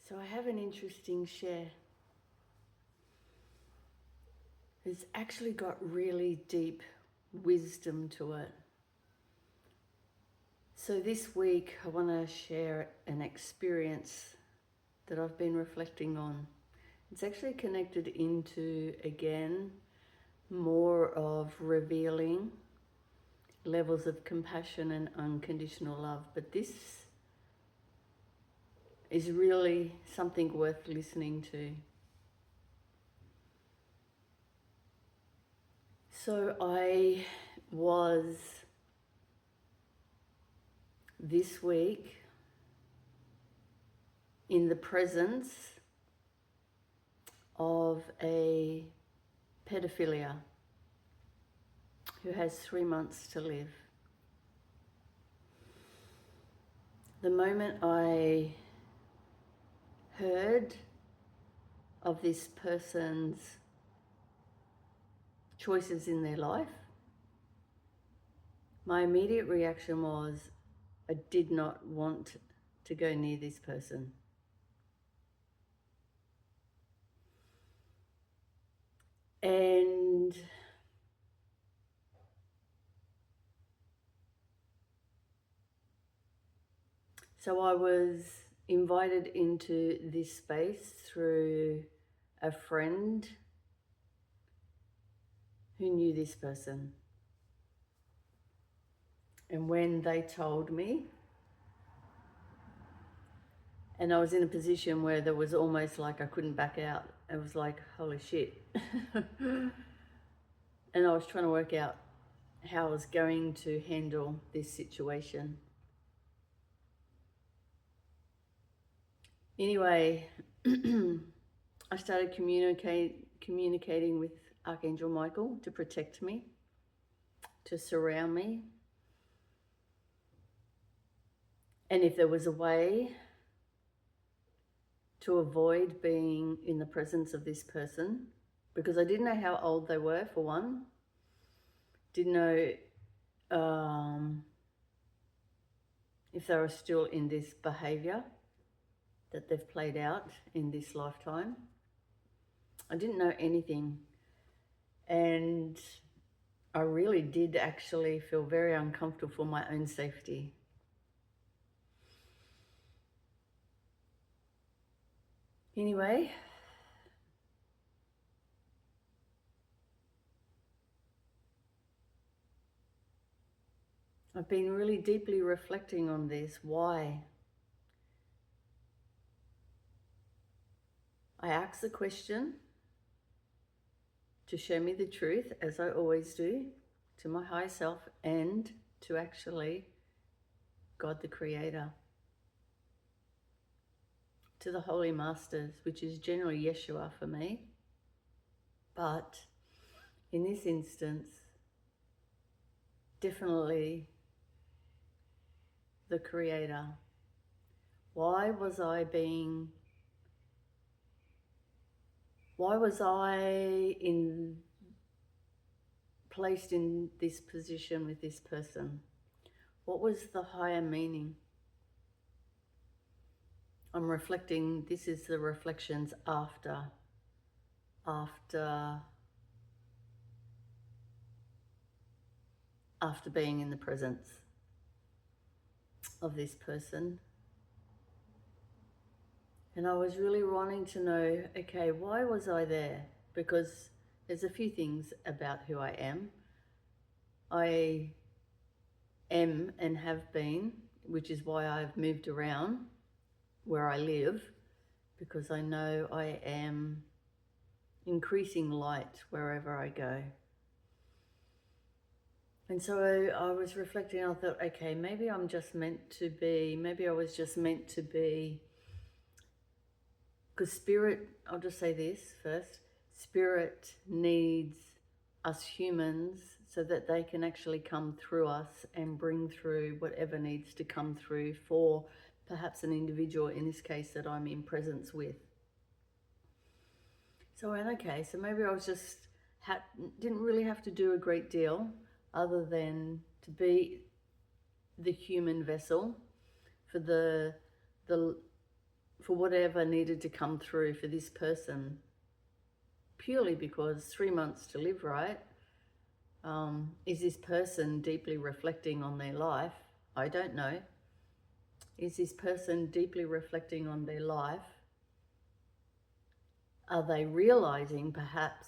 So I have an interesting share. It's actually got really deep wisdom to it. So this week I want to share an experience that I've been reflecting on. It's actually connected into, again, more of revealing levels of compassion and unconditional love. But this is really something worth listening to. So I was this week in the presence of a pedophilia who has 3 months to live. The moment I heard of this person's choices in their life, my immediate reaction was I did not want to go near this person. And so I was invited into this space through a friend who knew this person. And when they told me, and I was in a position where there was almost like I couldn't back out. It was like, holy shit. And I was trying to work out how I was going to handle this situation. Anyway, I started communicating with Archangel Michael to protect me, to surround me. And if there was a way to avoid being in the presence of this person, because I didn't know how old they were, for one. Didn't know if they were still in this behavior that they've played out in this lifetime. I didn't know anything. And I really did actually feel very uncomfortable for my own safety. Anyway, I've been really deeply reflecting on this. Why? I asked the question to show me the truth, as I always do, to my higher self and to actually God the Creator, to the Holy Masters, which is generally Yeshua for me. But in this instance, definitely the Creator. Why was I placed in this position with this person? What was the higher meaning? I'm reflecting, this is the reflections after being in the presence of this person. And I was really wanting to know, okay, why was I there? Because there's a few things about who I am. I am and have been, which is why I've moved around where I live, because I know I am increasing light wherever I go. And so I was reflecting, and I thought, okay, maybe I was just meant to be, because Spirit, I'll just say this first, Spirit needs us humans so that they can actually come through us and bring through whatever needs to come through for perhaps an individual, in this case, that I'm in presence with. So I went, okay, so maybe I was just, didn't really have to do a great deal other than to be the human vessel for for whatever needed to come through for this person, purely because 3 months to live, right? Is this person deeply reflecting on their life? I don't know. Is this person deeply reflecting on their life? Are they realizing perhaps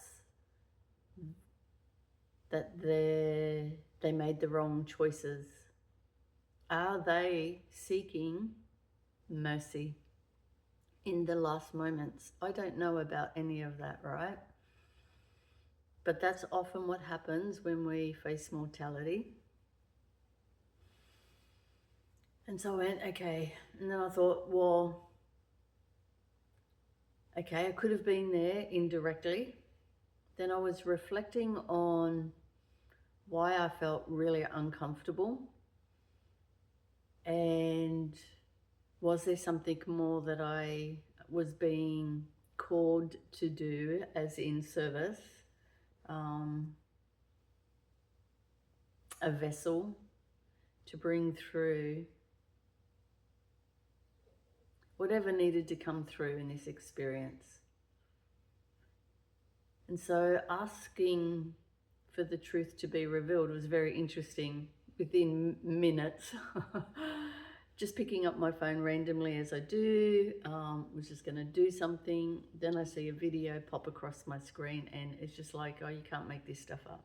that they made the wrong choices? Are they seeking mercy in the last moments? I don't know about any of that, right? But that's often what happens when we face mortality. And so I went, okay. And then I thought, well, okay, I could have been there indirectly. Then I was reflecting on why I felt really uncomfortable. And was there something more that I was being called to do, as in service, a vessel to bring through whatever needed to come through in this experience? And so asking for the truth to be revealed was very interesting. Within minutes, just picking up my phone randomly as I do, was just going to do something. Then I see a video pop across my screen and it's just like, oh, you can't make this stuff up.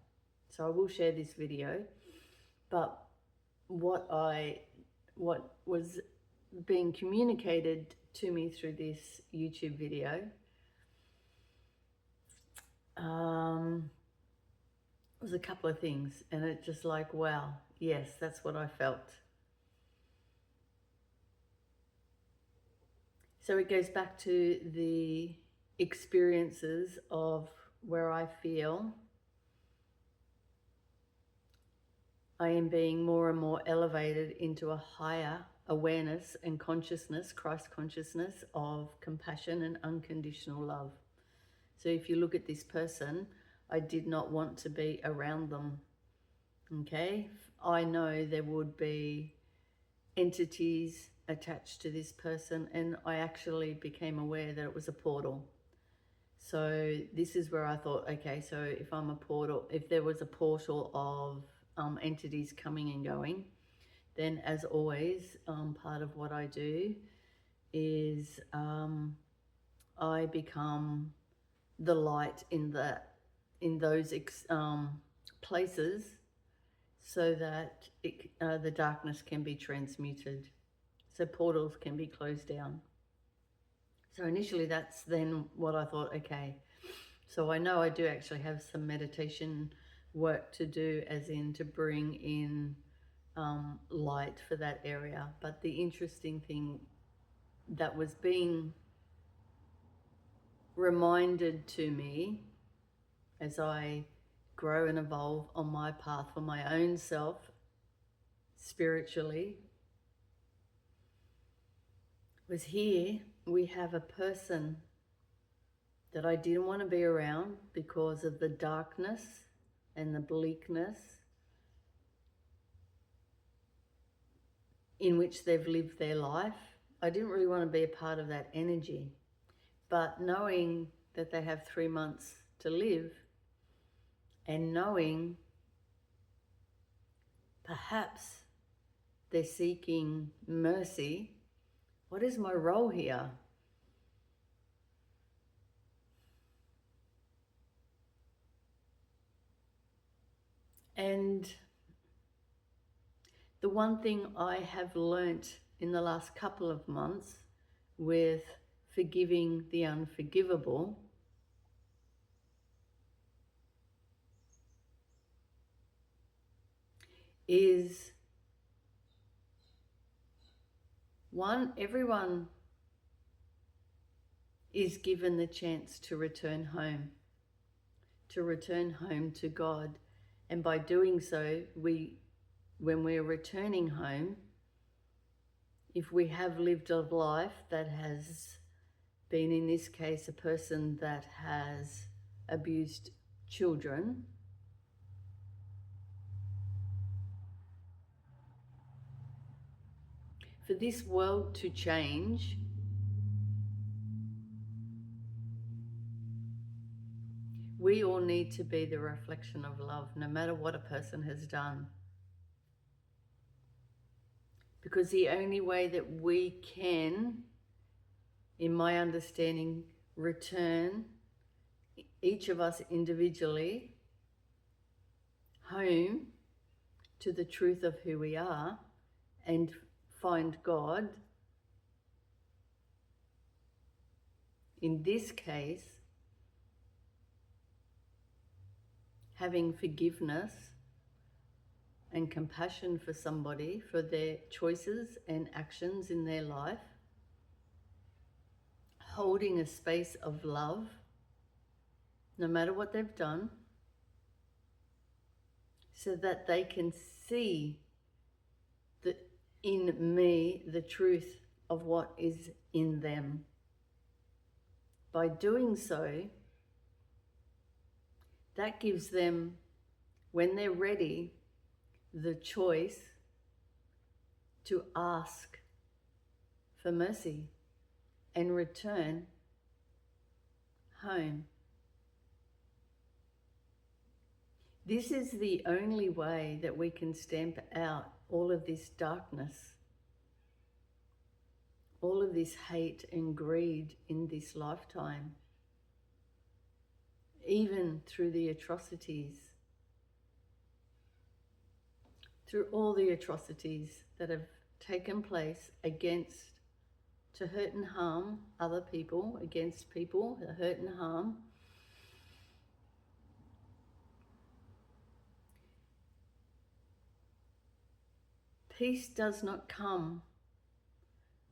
So I will share this video. But what was being communicated to me through this YouTube video was a couple of things, and it's just like, wow, yes, that's what I felt. So it goes back to the experiences of where I feel I am being more and more elevated into a higher awareness and consciousness, Christ consciousness of compassion and unconditional love. So if you look at this person, I did not want to be around them. Okay, I know there would be entities attached to this person, and I actually became aware that it was a portal. So this is where I thought, okay, so if I'm a portal, if there was a portal of entities coming and going, then as always, part of what I do is I become the light in those places, so that the darkness can be transmuted, so portals can be closed down. So initially that's then what I thought, okay, so I know I do actually have some meditation work to do, as in to bring in light for that area. But the interesting thing that was being reminded to me as I grow and evolve on my path for my own self spiritually was, here we have a person that I didn't want to be around because of the darkness and the bleakness in which they've lived their life. I didn't really want to be a part of that energy. But knowing that they have 3 months to live, and knowing perhaps they're seeking mercy, what is my role here? And the one thing I have learnt in the last couple of months with forgiving the unforgivable is, one, everyone is given the chance to return home to God. And by doing so, when we're returning home, if we have lived a life that has been, in this case, a person that has abused children, for this world to change, We all need to be the reflection of love, no matter what a person has done. Because the only way that we can, in my understanding, return each of us individually home to the truth of who we are and find God, in this case, having forgiveness and compassion for somebody, for their choices and actions in their life, holding a space of love, no matter what they've done, so that they can see in me the truth of what is in them. By doing so, that gives them, when they're ready, the choice to ask for mercy and return home. This is the only way that we can stamp out all of this darkness, all of this hate and greed in this lifetime, even through the atrocities, through all the atrocities that have taken place to hurt and harm other people, against people that hurt and harm. Peace does not come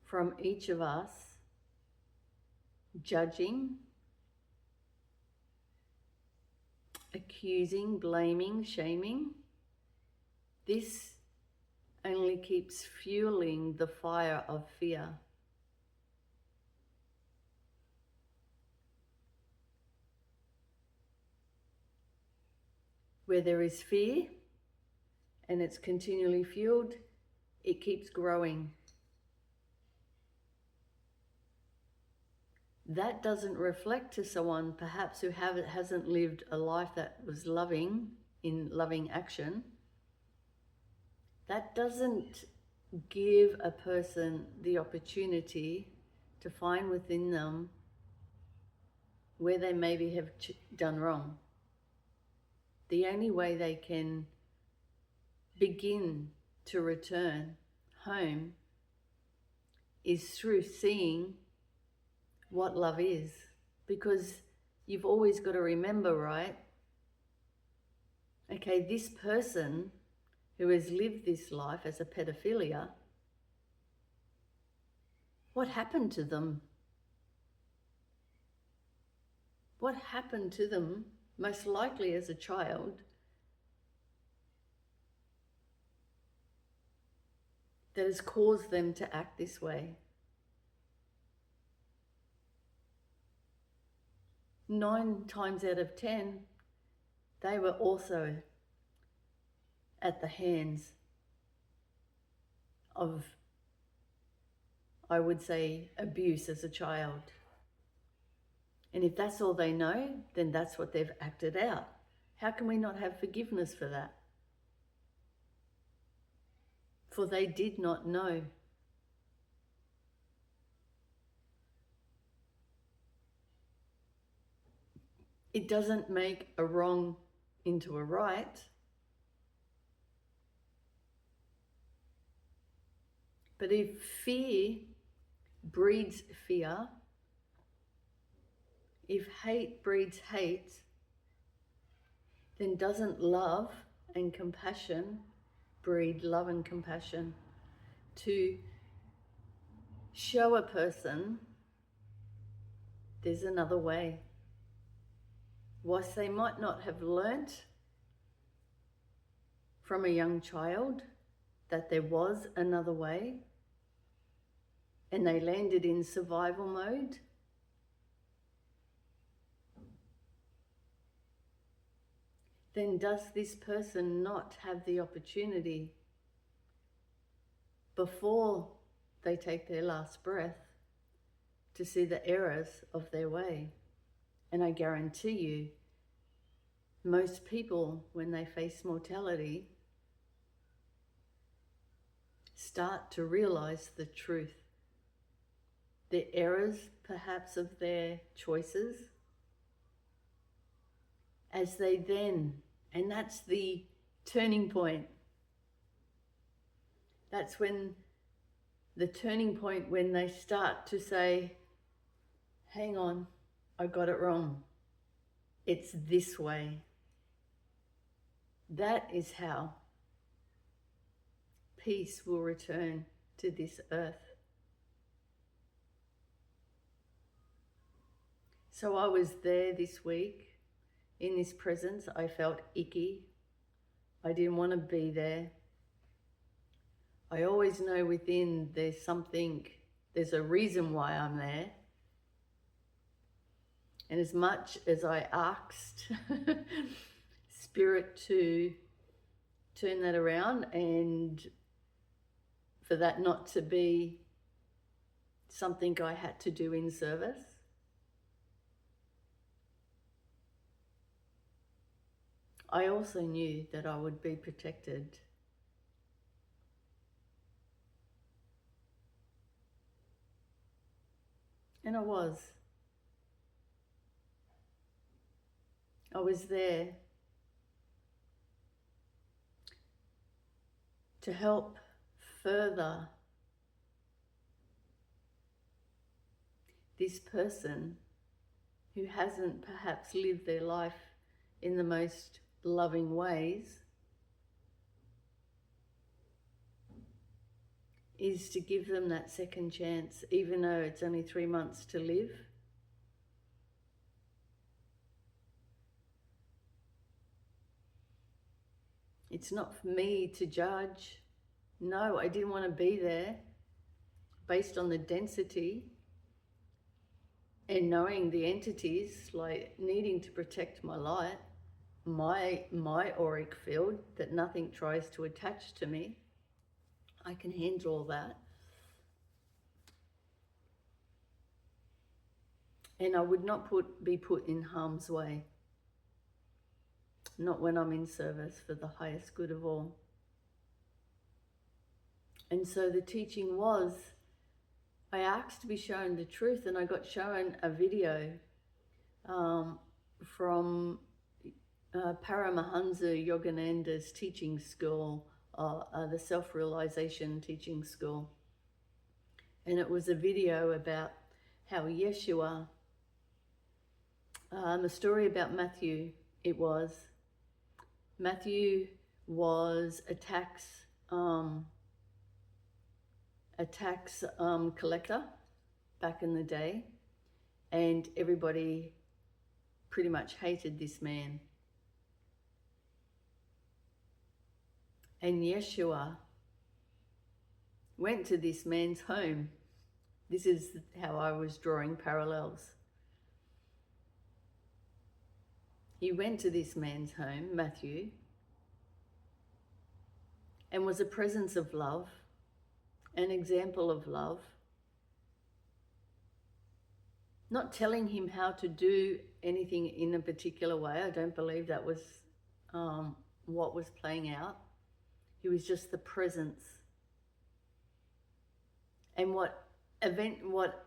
from each of us judging, accusing, blaming, shaming. This only keeps fueling the fire of fear. Where there is fear and it's continually fueled, it keeps growing. That doesn't reflect to someone perhaps who hasn't lived a life that was loving, in loving action. That doesn't give a person the opportunity to find within them where they maybe have done wrong. The only way they can begin to return home is through seeing what love is. Because you've always got to remember, right? Okay, this person who has lived this life as a pedophilia, what happened to them? What happened to them, most likely as a child, that has caused them to act this way? 9 times out of 10, they were also at the hands of, I would say, abuse as a child. And if that's all they know, then that's what they've acted out. How can we not have forgiveness for that? For they did not know. It doesn't make a wrong into a right. But if fear breeds fear, if hate breeds hate, then doesn't love and compassion breed love and compassion to show a person there's another way? Whilst they might not have learnt from a young child that there was another way, and they landed in survival mode, then does this person not have the opportunity before they take their last breath to see the errors of their way? And I guarantee you most people, when they face mortality, start to realize the truth, the errors perhaps of their choices, as they then, and that's the turning point. That's when the turning point, when they start to say, hang on, I got it wrong. It's this way. That is how peace will return to this earth. So I was there this week in this presence. I felt icky. I didn't want to be there. I always know within there's something, there's a reason why I'm there. And as much as I asked Spirit to turn that around and for that not to be something I had to do in service, I also knew that I would be protected. And I was. I was there to help further this person who hasn't perhaps lived their life in the most loving ways, is to give them that second chance, even though it's only 3 months to live. It's not for me to judge. No, I didn't want to be there based on the density and knowing the entities, like needing to protect my light, my auric field, that nothing tries to attach to me. I can handle all that. And I would not be put in harm's way. Not when I'm in service for the highest good of all. And so the teaching was, I asked to be shown the truth, and I got shown a video from Paramahansa Yogananda's teaching school, the self-realization teaching school. And it was a video about how Yeshua, a story about Matthew, it was. Matthew was a tax collector back in the day, and everybody pretty much hated this man. And Yeshua went to this man's home. This is how I was drawing parallels. He went to this man's home, Matthew, and was a presence of love, an example of love, not telling him how to do anything in a particular way. I don't believe that was what was playing out. He was just the presence. And what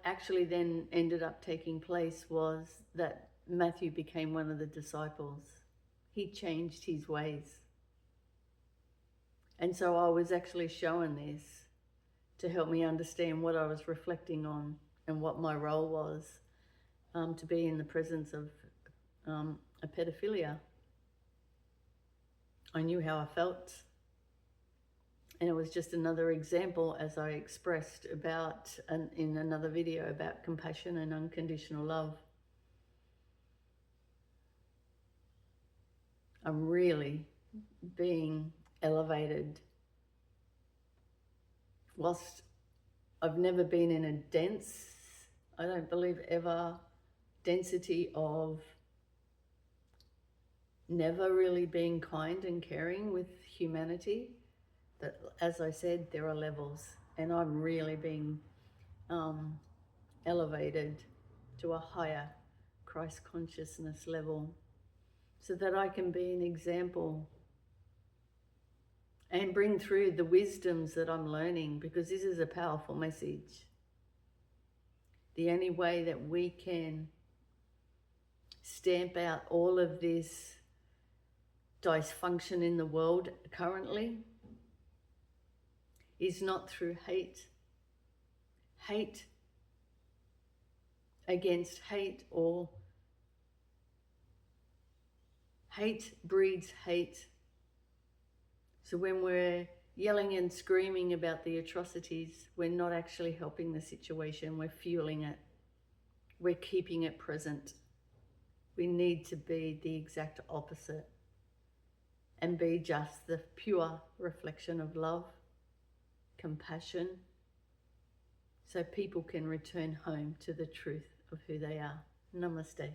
actually then ended up taking place was that Matthew became one of the disciples. He changed his ways. And so I was actually shown this to help me understand what I was reflecting on and what my role was to be in the presence of a pedophilia. I knew how I felt. And it was just another example, as I expressed about in another video, about compassion and unconditional love. I'm really being elevated. Whilst I've never been in a dense, I don't believe ever, density of never really being kind and caring with humanity, that, as I said, there are levels, and I'm really being elevated to a higher Christ consciousness level. so that I can be an example and bring through the wisdoms that I'm learning, because this is a powerful message. The only way that we can stamp out all of this dysfunction in the world currently is not through hate. Hate against hate, or hate breeds hate. So when we're yelling and screaming about the atrocities, we're not actually helping the situation, we're fueling it. We're keeping it present. We need to be the exact opposite and be just the pure reflection of love, compassion, so people can return home to the truth of who they are. Namaste.